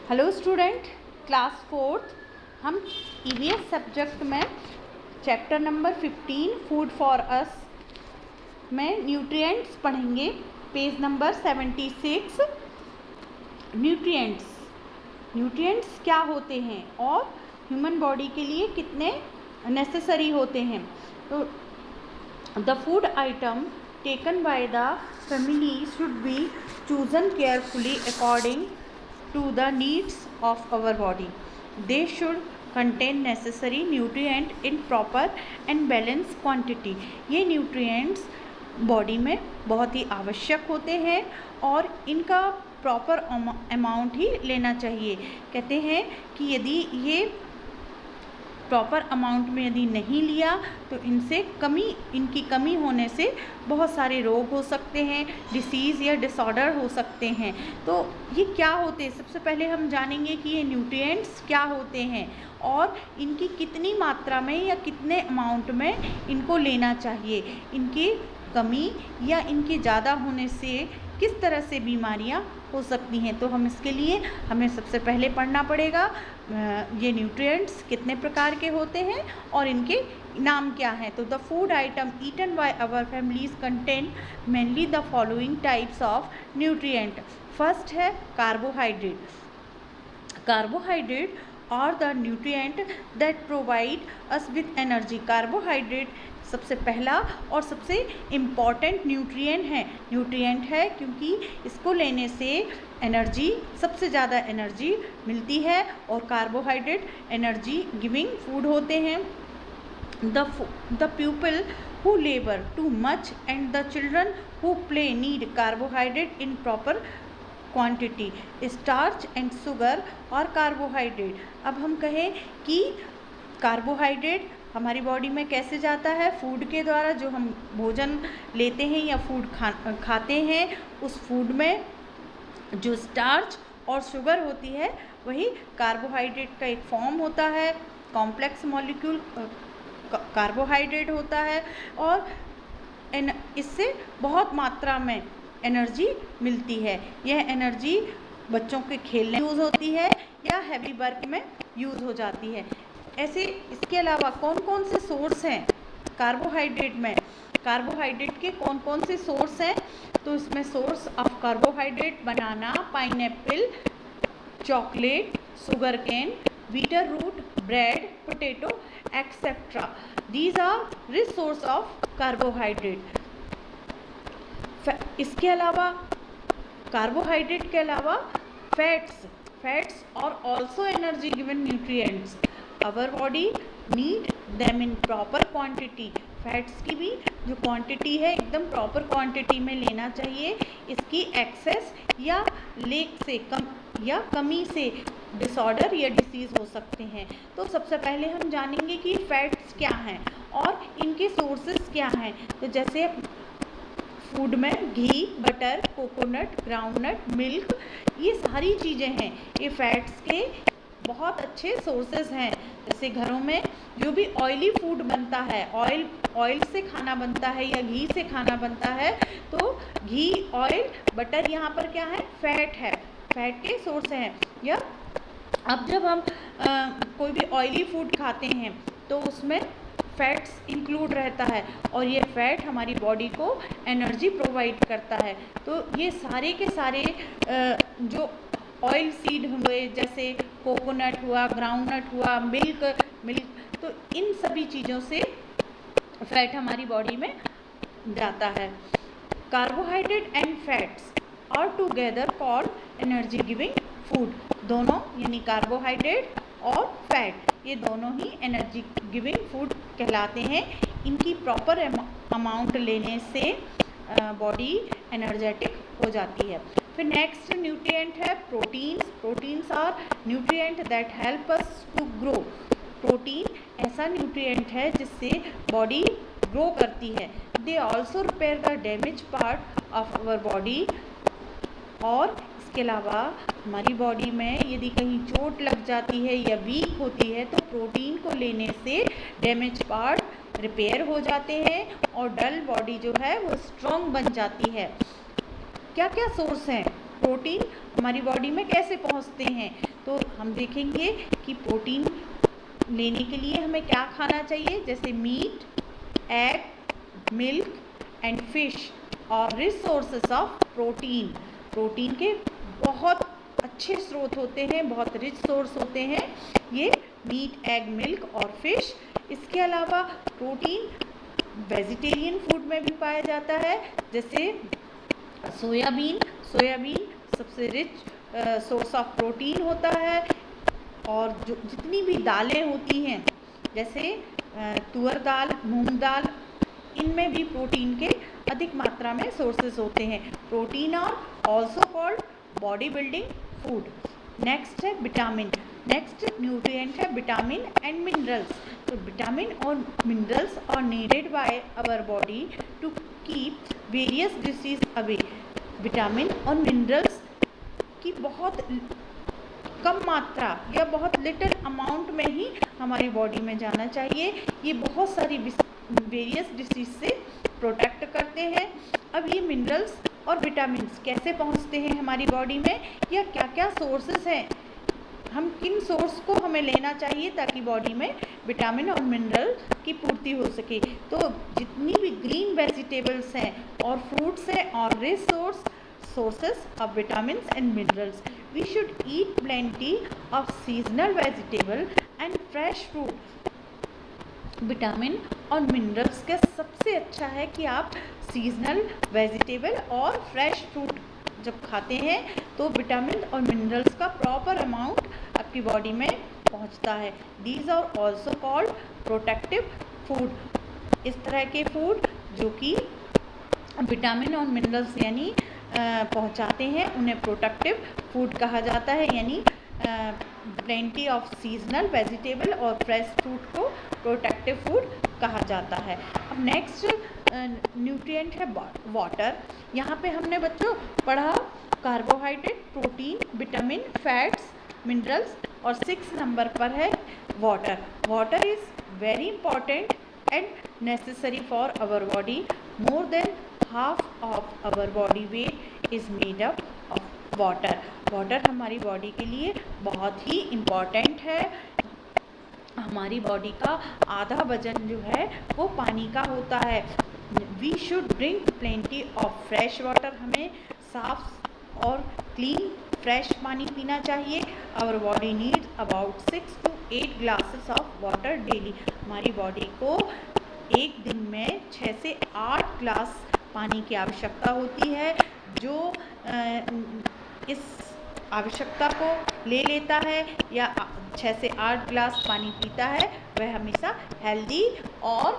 Hello student, class fourth हम EVS subject में chapter number 15 food for us में nutrients पढ़ेंगे। Page number 76। न्यूट्रिएंट्स क्या होते हैं और ह्यूमन बॉडी के लिए कितने नेसेसरी होते हैं। तो the food item taken by the family should be chosen carefully according to the needs of our body. They should contain necessary nutrient in proper and balanced quantity. ये nutrients body में बहुत ही आवश्यक होते हैं और इनका प्रॉपर अमाउंट ही लेना चाहिए। कहते हैं कि यदि ये प्रॉपर अमाउंट में यदि नहीं लिया तो इनकी कमी होने से बहुत सारे रोग हो सकते हैं, डिसीज़ या डिसऑर्डर हो सकते हैं। तो ये क्या होते हैं, सबसे पहले हम जानेंगे कि ये न्यूट्रिएंट्स क्या होते हैं और इनकी कितनी मात्रा में या कितने अमाउंट में इनको लेना चाहिए। इनकी कमी या इनके ज़्यादा होने से किस तरह से बीमारियां हो सकती हैं। तो हम इसके लिए हमें सबसे पहले पढ़ना पड़ेगा ये न्यूट्रिएंट्स कितने प्रकार के होते हैं और इनके नाम क्या हैं। तो the food item eaten by our families contain mainly the following types of nutrient. First है कार्बोहाइड्रेट और the nutrient that provide us with energy. Carbohydrate सबसे पहला और सबसे इम्पॉर्टेंट न्यूट्रिएंट है क्योंकि इसको लेने से सबसे ज़्यादा एनर्जी मिलती है और कार्बोहाइड्रेट एनर्जी गिविंग फूड होते हैं। The people who labour too much and the children who play need carbohydrate in proper quantity. Starch and sugar और कार्बोहाइड्रेट। अब हम कहें कि कार्बोहाइड्रेट हमारी बॉडी में कैसे जाता है, फूड के द्वारा। जो हम भोजन लेते हैं या फूड खाते हैं उस फूड में जो स्टार्च और शुगर होती है वही कार्बोहाइड्रेट का एक फॉर्म होता है। कॉम्प्लेक्स मॉलिक्यूल कार्बोहाइड्रेट होता है और इससे बहुत मात्रा में एनर्जी मिलती है। यह एनर्जी बच्चों के खेलने यूज़ होती है या हैवी वर्क में यूज़ हो जाती है। ऐसे इसके अलावा कौन कौन से सोर्स हैं कार्बोहाइड्रेट में, कार्बोहाइड्रेट के कौन कौन से सोर्स हैं। तो इसमें source of carbohydrate banana, pineapple, chocolate, sugarcane, beetroot, bread, potato etcetera. These are rich source of carbohydrate. इसके अलावा कार्बोहाइड्रेट के अलावा फैट्स और also energy given nutrients. Our body need them in proper quantity. Fats की भी जो quantity है एकदम प्रॉपर क्वांटिटी में लेना चाहिए। इसकी एक्सेस या लेक से कमी से डिसऑर्डर या डिसीज़ हो सकते हैं। तो सबसे पहले हम जानेंगे कि फैट्स क्या हैं और इनके सोर्सेस क्या हैं। तो जैसे फूड में घी, बटर, कोकोनट, ग्राउंडनट, मिल्क, ये सारी चीज़ें हैं, ये फैट्स के बहुत अच्छे सोर्सेस हैं। जैसे घरों में जो भी ऑयली फूड बनता है, ऑयल से खाना बनता है या घी से खाना बनता है, तो घी, ऑयल, बटर यहाँ पर क्या है, फैट है, फैट के सोर्स हैं। या अब जब हम कोई भी ऑयली फूड खाते हैं तो उसमें फैट्स इंक्लूड रहता है और ये फैट हमारी बॉडी को एनर्जी प्रोवाइड करता है। तो ये सारे के सारे जो ऑयल सीड हुए, जैसे कोकोनट हुआ, ग्राउंडनट हुआ, मिल्क, तो इन सभी चीज़ों से फैट हमारी बॉडी में जाता है। Carbohydrate and fats are together called energy giving food. दोनों यानी कार्बोहाइड्रेट और फैट ये दोनों ही एनर्जी गिविंग फूड कहलाते हैं। इनकी प्रॉपर अमाउंट लेने से बॉडी एनर्जेटिक हो जाती है। फिर नेक्स्ट न्यूट्रिएंट है proteins are nutrient that help us to grow. Protein ऐसा न्यूट्रिएंट है जिससे बॉडी ग्रो करती है। They also repair the damage part of our body. और इसके अलावा हमारी बॉडी में यदि कहीं चोट लग जाती है या वीक होती है तो प्रोटीन को लेने से डैमेज पार्ट रिपेयर हो जाते हैं और डल बॉडी जो है वो स्ट्रॉन्ग बन जाती है। क्या क्या सोर्स हैं प्रोटीन हमारी बॉडी में कैसे पहुंचते हैं, तो हम देखेंगे कि प्रोटीन लेने के लिए हमें क्या खाना चाहिए, जैसे meat, egg, milk and fish और rich sources of protein. Protein के बहुत अच्छे स्रोत होते हैं, बहुत रिच सोर्स होते हैं ये मीट, एग, मिल्क और फिश। इसके अलावा प्रोटीन वेजिटेरियन फूड में भी पाया जाता है, जैसे सोयाबीन सबसे रिच सोर्स ऑफ प्रोटीन होता है। और जो जितनी भी दालें होती हैं, जैसे तुअर दाल, मूंग दाल, इनमें भी प्रोटीन के अधिक मात्रा में सोर्सेस होते हैं। Protein are also called body building food. Next है विटामिन। नेक्स्ट न्यूट्रिएंट है विटामिन एंड मिनरल्स। तो विटामिन और minerals are needed by our body to keep various disease away. Vitamin और मिनरल्स की बहुत कम मात्रा या बहुत लिटिल अमाउंट में ही हमारी बॉडी में जाना चाहिए। ये बहुत सारी वेरियस डिसीज से प्रोटेक्ट करते हैं। अब ये मिनरल्स और विटामिन्स कैसे पहुंचते हैं हमारी बॉडी में, या क्या क्या सोर्सेस हैं, हम किन सोर्स को हमें लेना चाहिए ताकि बॉडी में विटामिन और मिनरल की पूर्ति हो सके। तो जितनी भी ग्रीन वेजिटेबल्स हैं और फ्रूट्स हैं और rich sources of vitamins and minerals. We should eat plenty of seasonal vegetable and fresh fruit. Vitamin और मिनरल्स का सबसे अच्छा है कि आप सीजनल वेजिटेबल और फ्रेश फ्रूट जब खाते हैं तो विटामिन और मिनरल्स का प्रॉपर अमाउंट आपकी बॉडी में पहुंचता है। These are also called protective food. इस तरह के फूड जो कि विटामिन और मिनरल्स यानी पहुंचाते हैं उन्हें प्रोटेक्टिव फूड कहा जाता है, यानी प्लेंटी ऑफ सीजनल वेजिटेबल और फ्रेश फ्रूट को प्रोटेक्टिव फूड कहा जाता है। अब नेक्स्ट न्यूट्रिएंट है वाटर। यहाँ पे हमने बच्चों पढ़ा carbohydrate, protein, vitamin, fats, minerals और 6 नंबर पर है water. Water is very important and necessary for our body. More than half of our body weight is made up of water. Water हमारी बॉडी के लिए बहुत ही इम्पॉर्टेंट है। हमारी body का आधा वजन जो है वो पानी का होता है। We should drink plenty of fresh water. हमें साफ और क्लीन फ्रेश पानी पीना चाहिए। Our body needs about 6 to 8 glasses of water daily. हमारी बॉडी को एक दिन में 6 से 8 ग्लास पानी की आवश्यकता होती है। जो इस आवश्यकता को ले लेता है या 6 से 8 ग्लास पानी पीता है वह हमेशा हेल्दी और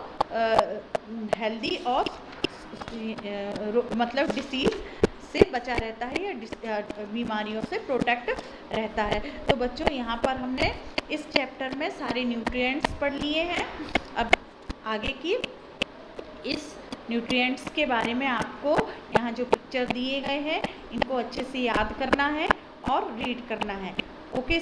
मतलब डिसीज़ से बचा रहता है या बीमारियों से प्रोटेक्ट रहता है। तो बच्चों यहाँ पर हमने इस चैप्टर में सारे न्यूट्रिएंट्स पढ़ लिए हैं। अब आगे की इस न्यूट्रिएंट्स के बारे में आपको यहाँ जो पिक्चर दिए गए हैं इनको अच्छे से याद करना है और रीड करना है। ओके।